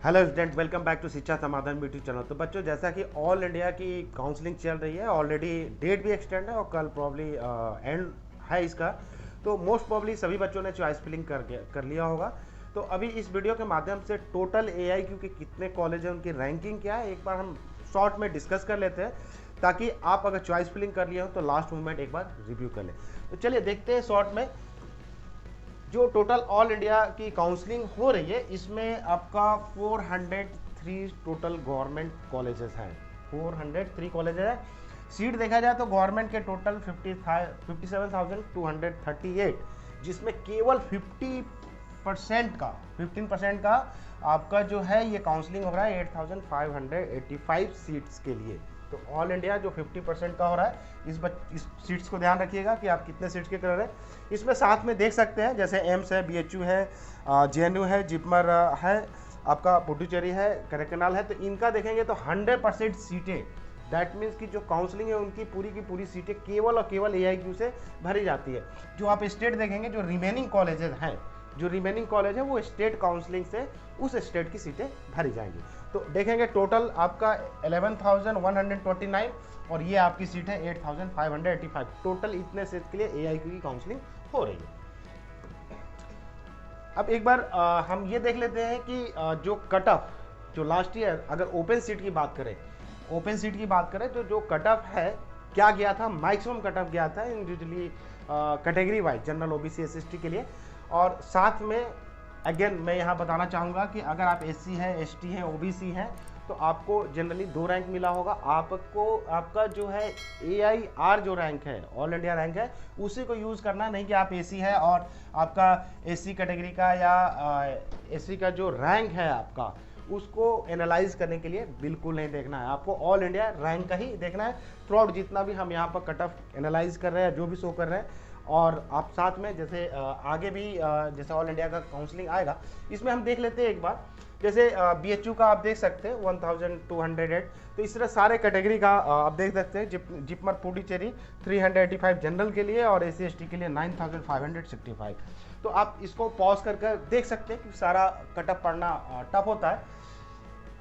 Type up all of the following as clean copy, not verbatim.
Hello student, welcome back to Shiksha Samadhan YouTube channel. तो बच्चों, जैसा कि ऑल इंडिया की काउंसलिंग चल रही है, ऑलरेडी डेट भी एक्सटेंड है और कल प्रॉब्ली एंड है इसका। तो मोस्ट प्रॉब्ली सभी बच्चों ने चॉइस फिलिंग कर लिया होगा। तो अभी इस वीडियो के माध्यम से टोटल एआईक्यू के कितने कॉलेज हैं, उनकी रैंकिंग क्या है, एक बार हम शॉर्ट में डिस्कस कर लेते हैं, ताकि आप अगर चॉइस फिलिंग कर लिया हो तो लास्ट मोमेंट एक बार रिव्यू कर लें। तो चलिए देखते हैं शॉर्ट में जो टोटल ऑल इंडिया की काउंसलिंग हो रही है, इसमें आपका 403 टोटल गवर्नमेंट कॉलेजेस हैं। 403 कॉलेजेस हैं। सीट देखा जाए तो गवर्नमेंट के टोटल 57,238, जिसमें केवल 15% का आपका जो है ये काउंसलिंग हो रहा है 8,585 सीट्स के लिए। तो ऑल इंडिया जो 50% का हो रहा है, इस सीट्स को ध्यान रखिएगा कि आप कितने सीट्स के कर रहे हैं। इसमें साथ में देख सकते हैं जैसे एम्स है, बीएचयू है, जेएनयू है, जिपमर है, आपका पुडुचेरी है, करकनाल है। तो इनका देखेंगे तो 100% सीटें, दैट मीन्स कि जो काउंसलिंग है उनकी पूरी की पूरी सीटें केवल और केवल एआईक्यू से भरी जाती है। जो आप स्टेट देखेंगे, जो रिमेनिंग कॉलेजेस हैं, जो रिमेनिंग कॉलेज है वो स्टेट काउंसलिंग से उस स्टेट की सीटें भरी जाएंगी। तो देखेंगे टोटल आपका 11,129 और ये आपकी सीट है 8,585। टोटल इतने सीट के लिए एआईक्यू की काउंसलिंग हो रही है। अब एक बार हम ये देख लेते हैं कि जो कट ऑफ, जो लास्ट ईयर अगर ओपन सीट की बात करें, तो जो कट ऑफ है क्या गया था, मैक्सिमम कट ऑफ गया था individually category wise, general, OBC, SC के लिए। और साथ में अगेन मैं यहाँ बताना चाहूँगा कि अगर आप एससी है, एसटी है, ओबीसी है, तो आपको जनरली 2 रैंक मिला होगा। आपको आपका जो है एआईआर जो रैंक है, ऑल इंडिया रैंक है, उसी को यूज़ करना, नहीं कि आप एसी है और आपका एससी कैटेगरी का या एससी का जो रैंक है आपका, उसको एनालाइज करने के लिए बिल्कुल नहीं देखना है। आपको ऑल इंडिया रैंक का ही देखना है थ्रू जितना भी हम यहाँ पर कट ऑफ एनालाइज कर रहे हैं, जो भी शो कर रहे हैं। और आप साथ में जैसे आगे भी जैसे ऑल इंडिया का काउंसलिंग आएगा, इसमें हम देख लेते हैं एक बार। जैसे बीएचयू का आप देख सकते हैं 1208। तो इस तरह सारे कैटेगरी का आप देख सकते हैं। जिपमर पुडुचेरी 385 जनरल के लिए और एससी एसटी के लिए 9,565। तो आप इसको पॉज कर देख सकते हैं कि सारा कटअप पढ़ना टफ होता है।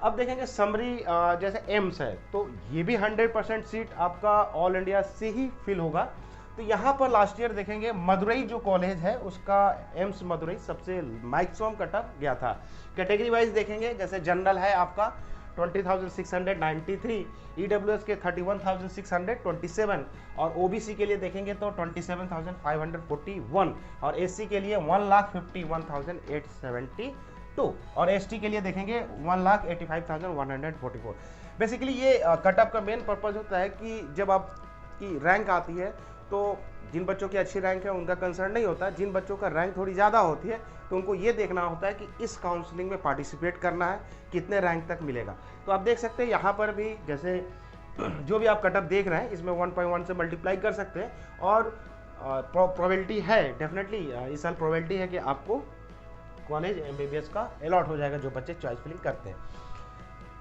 अब देखेंगे समरी, जैसे एम्स है तो ये भी 100% सीट आपका ऑल इंडिया से ही फिल होगा। तो यहाँ पर लास्ट ईयर देखेंगे मदुरई जो कॉलेज है उसका, एम्स मदुरई सबसे मैक्सिमम कटअप गया था। कैटेगरी वाइज देखेंगे जैसे जनरल है आपका 20,693, ईडब्ल्यूएस के 31,627 और ओबीसी के लिए देखेंगे तो 27,541 और एससी के लिए 1,51,872 और एसटी के लिए देखेंगे 1,85,144। बेसिकली ये कटअप का मेन पर्पज होता है कि जब आपकी रैंक आती है तो जिन बच्चों की अच्छी रैंक है उनका कंसर्न नहीं होता, जिन बच्चों का रैंक थोड़ी ज़्यादा होती है तो उनको ये देखना होता है कि इस काउंसलिंग में पार्टिसिपेट करना है, कितने रैंक तक मिलेगा। तो आप देख सकते हैं यहाँ पर भी जैसे जो भी आप कटअप देख रहे हैं इसमें 1.1 से मल्टीप्लाई कर सकते हैं और प्रोबेबिलिटी है, डेफिनेटली इस साल प्रोबेबिलिटी है कि आपको कॉलेज एमबीबीएस का अलॉट हो जाएगा जो बच्चे चॉइस फिलिंग करते हैं।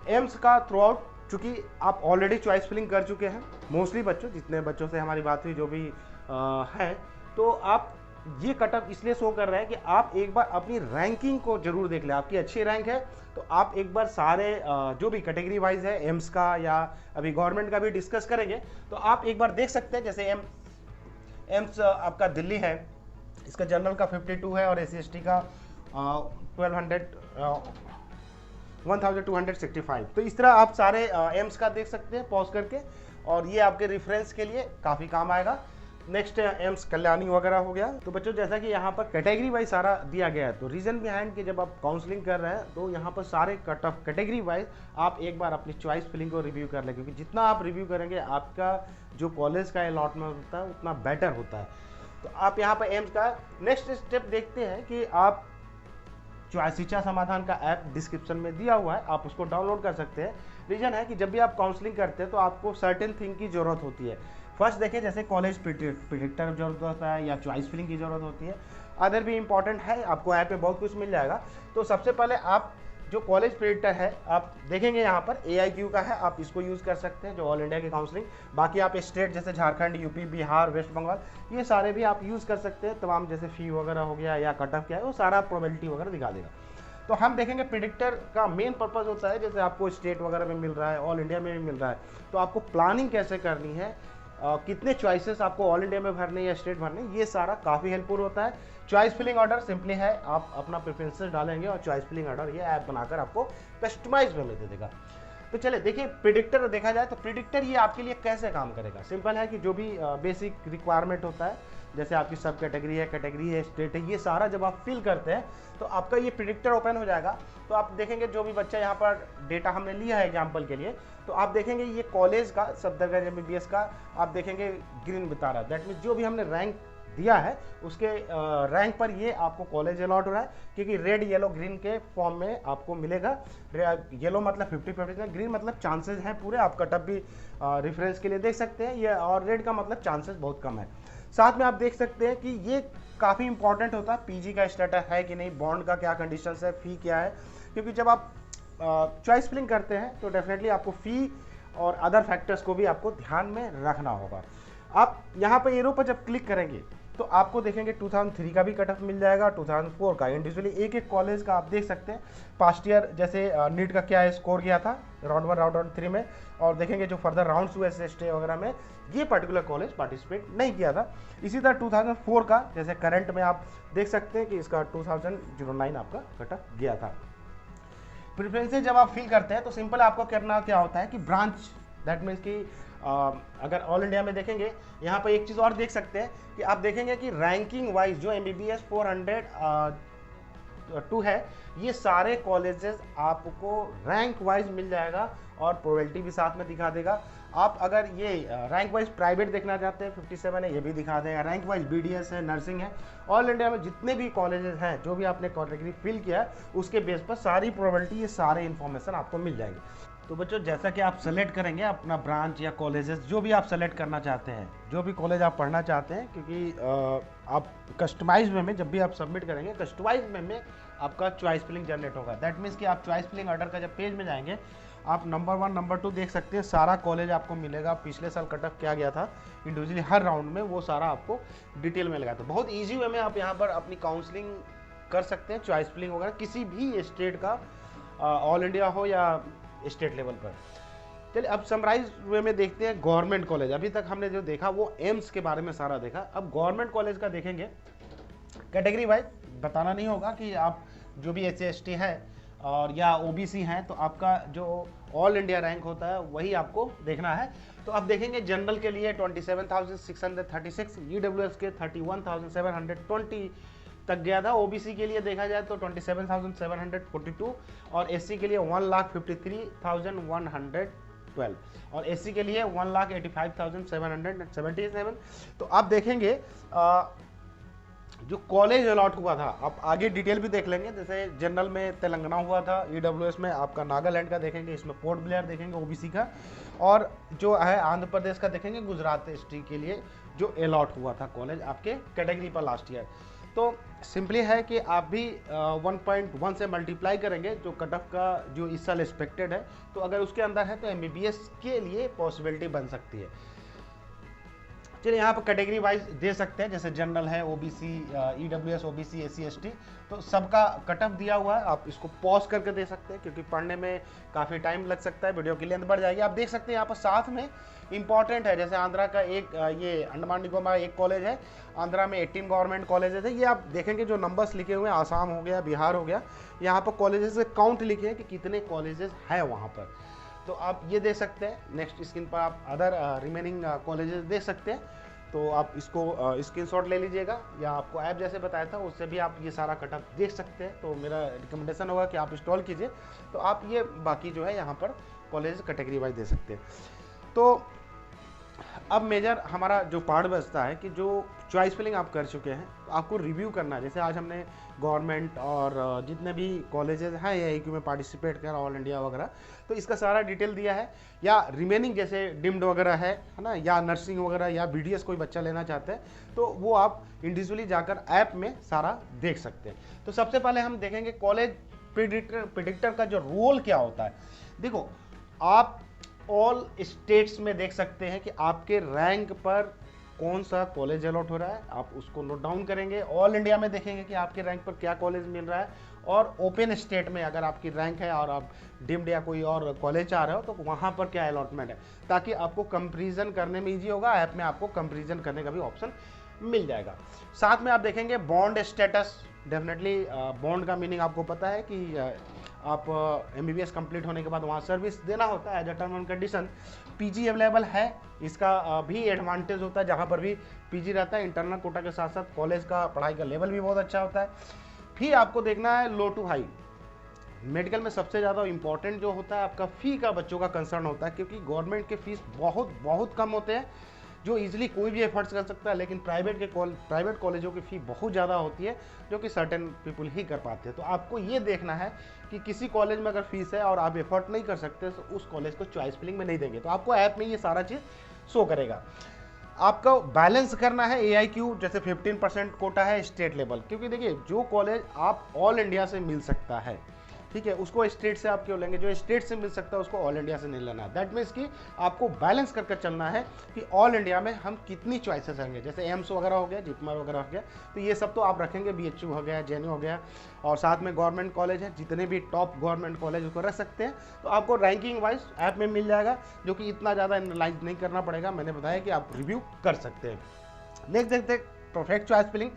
एम्स का थ्रू आउट, चूँकि आप ऑलरेडी चॉइस फिलिंग कर चुके हैं, मोस्टली बच्चों, जितने बच्चों से हमारी बात हुई, जो भी हैं, तो आप ये कटअप इसलिए शो कर रहे हैं कि आप एक बार अपनी रैंकिंग को जरूर देख लें। आपकी अच्छी रैंक है तो आप एक बार सारे जो भी कैटेगरी वाइज है एम्स का या अभी गवर्नमेंट का भी डिस्कस करेंगे, तो आप एक बार देख सकते हैं। जैसे एम्स आपका दिल्ली है, इसका जनरल का 52 है और एससी एसटी का 1265। तो इस तरह आप सारे एम्स का देख सकते हैं पॉज करके, और ये आपके रेफरेंस के लिए काफ़ी काम आएगा। नेक्स्ट एम्स कल्याणी वगैरह हो गया। तो बच्चों, जैसा कि यहाँ पर कैटेगरी वाइज सारा दिया गया है, तो रीजन बिहाइंड कि जब आप काउंसलिंग कर रहे हैं तो यहाँ पर सारे कट ऑफ कैटेगरी वाइज आप एक बार अपनी चॉइस फिलिंग को रिव्यू कर लें, क्योंकि जितना आप रिव्यू करेंगे आपका जो कॉलेज का अलॉटमेंट होता है उतना बेटर होता है। तो आप यहाँ पर एम्स का नेक्स्ट स्टेप देखते हैं कि आप जो शिक्षा समाधान का ऐप डिस्क्रिप्शन में दिया हुआ है, आप उसको डाउनलोड कर सकते हैं। रीजन है कि जब भी आप काउंसलिंग करते हैं तो आपको सर्टेन थिंग की ज़रूरत होती है। फर्स्ट देखिए, जैसे कॉलेज प्रिडिक्टर जरूरत होता है या चॉइस फिलिंग की ज़रूरत होती है, अदर भी इंपॉर्टेंट है, आपको ऐप पे बहुत कुछ मिल जाएगा। तो सबसे पहले आप जो कॉलेज प्रिडिक्टर है आप देखेंगे यहाँ पर एआईक्यू का है, आप इसको यूज़ कर सकते हैं जो ऑल इंडिया की काउंसलिंग। बाकी आप स्टेट जैसे झारखंड, यूपी, बिहार, वेस्ट बंगाल, ये सारे भी आप यूज़ कर सकते हैं। तमाम जैसे फ़ी वगैरह हो गया या कट ऑफ क्या है, वो सारा प्रोबेबिलिटी वगैरह दिखा देगा। तो हम देखेंगे प्रिडिक्टर का मेन पर्पज़ होता है, जैसे आपको स्टेट वगैरह में मिल रहा है, ऑल इंडिया में भी मिल रहा है, तो आपको प्लानिंग कैसे करनी है, कितने चॉइसेस आपको ऑल इंडिया में भरने या स्टेट भरने, ये सारा काफ़ी हेल्पफुल होता है। चॉइस फिलिंग ऑर्डर सिंपली है, आप अपना प्रेफरेंसेस डालेंगे और चॉइस फिलिंग ऑर्डर ये ऐप बनाकर आपको कस्टमाइज में दे देगा। तो चलिए देखिए, प्रिडिक्टर देखा जाए तो प्रिडिक्टर ये आपके लिए कैसे काम करेगा। सिंपल है कि जो भी बेसिक रिक्वायरमेंट होता है, जैसे आपकी सब कैटेगरी है, स्टेट है, ये सारा जब आप फिल करते हैं तो आपका ये प्रिडिक्टर ओपन हो जाएगा। तो आप देखेंगे जो भी बच्चा यहाँ पर डेटा हमने लिया है एग्जाम्पल के लिए, तो आप देखेंगे ये कॉलेज का सफदरगंज MBBS का आप देखेंगे ग्रीन बता रहा है, दैट मीन्स जो भी हमने रैंक दिया है उसके रैंक पर ये आपको कॉलेज अलॉट हो रहा है, क्योंकि रेड येलो ग्रीन के फॉर्म में आपको मिलेगा। येलो मतलब 50-50, ग्रीन मतलब चांसेस हैं पूरे, आप कटअप भी रेफरेंस के लिए देख सकते हैं ये, और रेड का मतलब चांसेस बहुत कम है। साथ में आप देख सकते हैं कि ये काफ़ी इंपॉर्टेंट होता है, पीजी का स्टेटस है कि नहीं, बॉन्ड का क्या कंडीशंस है, फ़ी क्या है, क्योंकि जब आप चॉइस फिलिंग करते हैं तो डेफिनेटली आपको फ़ी और अदर फैक्टर्स को भी आपको ध्यान में रखना होगा। आप यहाँ पर एरो पर जब क्लिक करेंगे तो आपको देखेंगे 2003 का भी कट ऑफ मिल जाएगा, 2004 का, इंडिविजुअली एक एक कॉलेज का आप देख सकते हैं। पास्ट ईयर जैसे नीट का क्या स्कोर गया था राउंड 1 राउंड 3 में, और देखेंगे जो फर्दर राउंड्स हुए SST वगैरह में ये पर्टिकुलर कॉलेज पार्टिसिपेट नहीं किया था। इसी तरह 2004 का जैसे करंट में आप देख सकते हैं कि इसका 2009 आपका कट ऑफ गया था। प्रेफरेंसेस जब आप फिल करते हैं तो सिंपल आपको करना क्या होता है कि ब्रांच, दैट मीन्स कि अगर ऑल इंडिया में देखेंगे, यहाँ पर एक चीज़ और देख सकते हैं कि आप देखेंगे कि रैंकिंग वाइज जो MBBS 402 है, ये सारे कॉलेजेस आपको रैंक वाइज मिल जाएगा और प्रोबेबिलिटी भी साथ में दिखा देगा। आप अगर ये रैंक वाइज प्राइवेट देखना चाहते हैं 57 है, ये भी दिखा देगा। रैंक वाइज BDS है, नर्सिंग है, ऑल इंडिया में जितने भी कॉलेजेस हैं, जो भी आपने कैटेगरी फिल किया है उसके बेस पर सारी प्रोबेबिलिटी, ये सारे इन्फॉर्मेशन आपको मिल जाएंगे। तो बच्चों जैसा कि आप सेलेक्ट करेंगे अपना ब्रांच या कॉलेजेस जो भी आप सेलेक्ट करना चाहते हैं, जो भी कॉलेज आप पढ़ना चाहते हैं, क्योंकि आप कस्टमाइज में जब भी आप सबमिट करेंगे कस्टमाइज में आपका चॉइस फिलिंग जनरेट होगा। दैट मीन्स कि आप चॉइस फिलिंग ऑर्डर का जब पेज में जाएंगे आप नंबर 1 नंबर 2 देख सकते हैं, सारा कॉलेज आपको मिलेगा, पिछले साल कट ऑफ क्या गया था इंडिविजुअली हर राउंड में, वो सारा आपको डिटेल में लगा। तो बहुत ईजी वे में आप यहाँ पर अपनी काउंसलिंग कर सकते हैं, चॉइस फिलिंग वगैरह किसी भी स्टेट का, ऑल इंडिया हो या स्टेट लेवल पर। चलिए अब समराइज वे में देखते हैं गवर्नमेंट कॉलेज। अभी तक हमने जो देखा वो एम्स के बारे में सारा देखा, अब गवर्नमेंट कॉलेज का देखेंगे। कैटेगरी वाइज बताना नहीं होगा कि आप जो भी SC/ST है और या OBC हैं तो आपका जो ऑल इंडिया रैंक होता है वही आपको देखना है। तो आप देखेंगे जनरल के लिए 27,636, EWS के 31,720 तक गया था। OBC के लिए देखा जाए तो 27,742 और SC के लिए 1,53,112 और SC के लिए 1,85,777। तो आप देखेंगे जो कॉलेज अलॉट हुआ था, आप आगे डिटेल भी देख लेंगे। जैसे जनरल में तेलंगाना हुआ था, EWS में आपका नागालैंड का देखेंगे, इसमें पोर्ट ब्लेयर देखेंगे OBC का, और जो है आंध्र प्रदेश का देखेंगे गुजरात ST के लिए जो अलॉट हुआ था कॉलेज आपके कैटेगरी पर लास्ट ईयर। तो सिंपली है कि आप भी 1.1 से मल्टीप्लाई करेंगे जो कट ऑफ का जो इस साल एक्सपेक्टेड है, तो अगर उसके अंदर है तो MBBS के लिए पॉसिबिलिटी बन सकती है। चलिए यहाँ पर कैटेगरी वाइज दे सकते हैं, जैसे जनरल है, OBC, EWS, OBC, SC/ST, तो सबका कट ऑफ दिया हुआ है। आप इसको पॉज करके दे सकते हैं क्योंकि पढ़ने में काफ़ी टाइम लग सकता है, वीडियो की लेंथ बढ़ जाएगी। आप देख सकते हैं यहाँ पर साथ में इंपॉर्टेंट है, जैसे आंध्रा का एक ये अंडमान निकोबार एक कॉलेज है, आंध्रा में 18 गवर्नमेंट कॉलेजेस है। ये आप देखेंगे जो नंबर्स लिखे हुए हैं, आसाम हो गया, बिहार हो गया, यहाँ पर कॉलेजेस काउंट लिखे हैं कि कितने कॉलेजेस हैं वहाँ पर, तो आप ये देख सकते हैं। नेक्स्ट स्क्रीन पर आप अदर रिमेनिंग कॉलेजेस देख सकते हैं, तो आप इसको स्क्रीनशॉट ले लीजिएगा, या आपको ऐप जैसे बताया था उससे भी आप ये सारा कट ऑफ देख सकते हैं। तो मेरा रिकमेंडेशन होगा कि आप इंस्टॉल कीजिए, तो आप ये बाकी जो है यहाँ पर कॉलेज कैटेगरी वाइज दे सकते हैं। तो अब मेजर हमारा जो पार्ट बचता है कि जो चॉइस फिलिंग आप कर चुके हैं तो आपको रिव्यू करना है। जैसे आज हमने गवर्नमेंट और जितने भी कॉलेजेस हैं या AQ में पार्टिसिपेट कर ऑल इंडिया वगैरह, तो इसका सारा डिटेल दिया है। या रिमेनिंग जैसे डिम्ड वगैरह है ना, या नर्सिंग वगैरह या BDS कोई बच्चा लेना चाहते हैं तो वो आप इंडिविजुअली जाकर ऐप में सारा देख सकते हैं। तो सबसे पहले हम देखेंगे कॉलेज प्रिडिक्टर का जो रोल क्या होता है। देखो, आप ऑल स्टेट्स में देख सकते हैं कि आपके रैंक पर कौन सा कॉलेज अलॉट हो रहा है, आप उसको नोट डाउन करेंगे। ऑल इंडिया में देखेंगे कि आपके रैंक पर क्या कॉलेज मिल रहा है, और ओपन स्टेट में अगर आपकी रैंक है और आप डिम्ड या कोई और कॉलेज आ रहे हो तो वहाँ पर क्या अलॉटमेंट है, ताकि आपको कंपेरिजन करने में ईजी होगा। ऐप में आपको कंपेरिजन करने का भी ऑप्शन मिल जाएगा। साथ में आप देखेंगे बॉन्ड स्टेटस। डेफिनेटली बॉन्ड का मीनिंग आपको पता है कि आप MBBS कंप्लीट होने के बाद वहाँ सर्विस देना होता है as a term and condition. PG available है, इसका भी एडवांटेज होता है, जहाँ पर भी PG रहता है इंटरनल कोटा के साथ साथ कॉलेज का पढ़ाई का लेवल भी बहुत अच्छा होता है। फिर आपको देखना है लो टू हाई। मेडिकल में सबसे ज़्यादा इंपॉर्टेंट जो होता है आपका फ़ी का बच्चों का कंसर्न होता है, क्योंकि गवर्नमेंट के फीस बहुत कम होते हैं जो इजीली कोई भी एफर्ट्स कर सकता है, लेकिन प्राइवेट कॉलेजों की फ़ी बहुत ज़्यादा होती है जो कि सर्टेन पीपल ही कर पाते हैं। तो आपको ये देखना है कि किसी कॉलेज में अगर फीस है और आप एफर्ट नहीं कर सकते तो उस कॉलेज को चॉइस फिलिंग में नहीं देंगे। तो आपको ऐप में ये सारा चीज़ शो करेगा। आपको बैलेंस करना है AIQ, जैसे 15% कोटा है स्टेट लेवल, क्योंकि देखिए जो कॉलेज आप ऑल इंडिया से मिल सकता है, ठीक है, उसको स्टेट से आप क्यों लेंगे, जो स्टेट से मिल सकता है उसको ऑल इंडिया से नहीं लेना है। दैट मीन्स कि आपको बैलेंस करके चलना है कि ऑल इंडिया में हम कितनी चॉइसेस होंगे, जैसे एम्स वगैरह हो गया, जिपमर वगैरह हो गया, तो ये सब तो आप रखेंगे, BHU हो गया, JNU हो गया, और साथ में गवर्नमेंट कॉलेज है, जितने भी टॉप गवर्नमेंट कॉलेज उसको रख सकते हैं। तो आपको रैंकिंग वाइज ऐप में मिल जाएगा, जो कि इतना ज़्यादा एनालाइज नहीं करना पड़ेगा। मैंने बताया कि आप रिव्यू कर सकते हैं। नेक्स्ट देखते हैं परफेक्ट चॉइस फिलिंग।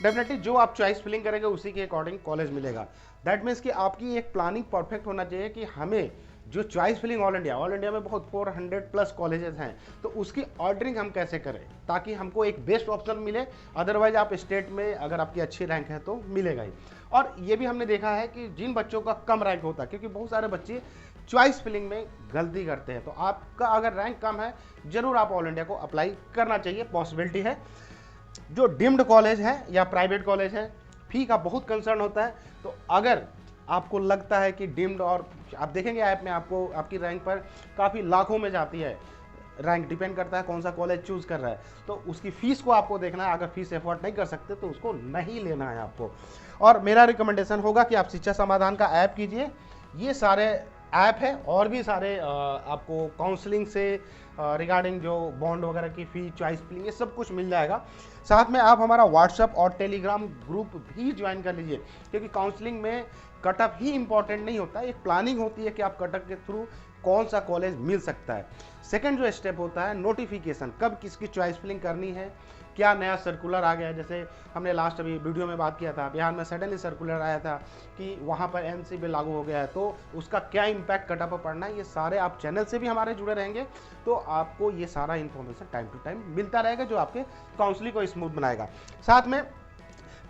डेफिनेटली जो आप चॉइस फिलिंग करेंगे उसी के अकॉर्डिंग कॉलेज मिलेगा। दैट मीन्स कि आपकी एक प्लानिंग परफेक्ट होना चाहिए कि हमें जो चॉइस फिलिंग ऑल इंडिया में बहुत 400+ कॉलेजेस हैं, तो उसकी ऑर्डरिंग हम कैसे करें ताकि हमको एक बेस्ट ऑप्शन मिले। अदरवाइज आप स्टेट में अगर आपकी अच्छी रैंक है तो मिलेगा ही। और ये भी हमने देखा है कि जिन बच्चों का कम रैंक होता है, क्योंकि बहुत सारे बच्चे चॉइस फिलिंग में गलती करते हैं, तो आपका अगर रैंक कम है जरूर आप ऑल इंडिया को अप्लाई करना चाहिए, पॉसिबिलिटी है। जो डिम्ड कॉलेज है या प्राइवेट कॉलेज है, फी का बहुत कंसर्न होता है। तो अगर आपको लगता है कि डिम्ड, और आप देखेंगे ऐप में आपको आपकी रैंक पर काफ़ी लाखों में जाती है रैंक, डिपेंड करता है कौन सा कॉलेज चूज़ कर रहा है, तो उसकी फ़ीस को आपको देखना है। अगर फीस एफोर्ड नहीं कर सकते तो उसको नहीं लेना है आपको। और मेरा रिकमेंडेशन होगा कि आप शिक्षा समाधान का ऐप कीजिए। ये सारे ऐप है और भी सारे आपको काउंसलिंग से रिगार्डिंग जो बॉन्ड वगैरह की फ़ी, चॉइस फिलिंग, ये सब कुछ मिल जाएगा। साथ में आप हमारा व्हाट्सएप और टेलीग्राम ग्रुप भी ज्वाइन कर लीजिए, क्योंकि काउंसलिंग में कटअप ही इंपॉर्टेंट नहीं होता है, एक प्लानिंग होती है कि आप कटअप के थ्रू कौन सा कॉलेज मिल सकता है। सेकंड जो स्टेप होता है नोटिफिकेशन, कब किसकी चॉइस फिलिंग करनी है, क्या नया सर्कुलर आ गया है। जैसे हमने लास्ट अभी वीडियो में बात किया था, बिहार में सडनली सर्कुलर आया था कि वहाँ पर NC बिल लागू हो गया है, तो उसका क्या इम्पैक्ट कटअप पर पड़ना है, ये सारे आप चैनल से भी हमारे जुड़े रहेंगे, तो आपको ये सारा इन्फॉर्मेशन टाइम टू टाइम मिलता रहेगा, जो आपके काउंसलिंग को स्मूथ बनाएगा। साथ में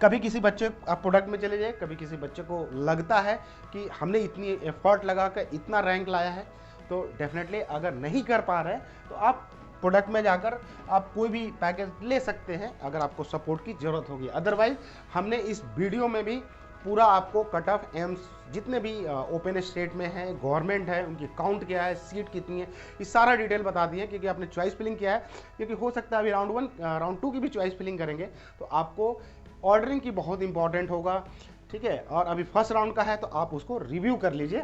कभी किसी बच्चे आप प्रोडक्ट में चले जाए, कभी किसी बच्चे को लगता है कि हमने इतनी एफर्ट लगा कर इतना रैंक लाया है, तो डेफिनेटली अगर नहीं कर पा रहे तो आप प्रोडक्ट में जाकर आप कोई भी पैकेज ले सकते हैं अगर आपको सपोर्ट की ज़रूरत होगी। अदरवाइज हमने इस वीडियो में भी पूरा आपको कट ऑफ एम्स जितने भी ओपन स्टेट में हैं, गवर्नमेंट है, उनकी काउंट क्या है, सीट कितनी है, ये सारा डिटेल बता दिए, क्योंकि आपने चॉइस फिलिंग किया है। क्योंकि हो सकता है अभी राउंड 1 राउंड 2 की भी चॉइस फिलिंग करेंगे, तो आपको ऑर्डरिंग की बहुत इंपॉर्टेंट होगा, ठीक है। और अभी फर्स्ट राउंड का है तो आप उसको रिव्यू कर लीजिए।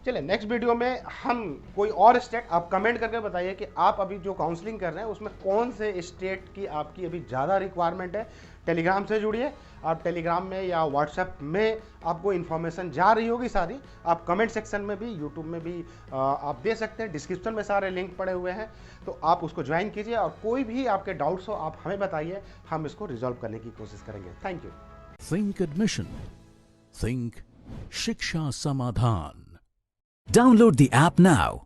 चलिए नेक्स्ट वीडियो में हम कोई और स्टेट, आप कमेंट करके बताइए कि आप अभी जो काउंसलिंग कर रहे हैं उसमें कौन से स्टेट की आपकी अभी ज़्यादा रिक्वायरमेंट है। टेलीग्राम से जुड़िए, आप टेलीग्राम में या व्हाट्सएप में आपको इन्फॉर्मेशन जा रही होगी सारी, आप कमेंट सेक्शन में भी, यूट्यूब में भी आप दे सकते हैं, डिस्क्रिप्शन में सारे लिंक पड़े हुए हैं, तो आप उसको ज्वाइन कीजिए। और कोई भी आपके डाउट्स हो आप हमें बताइए, हम इसको रिजॉल्व करने की कोशिश करेंगे। Thank you. Think admission, think शिक्षा समाधान। Download the app now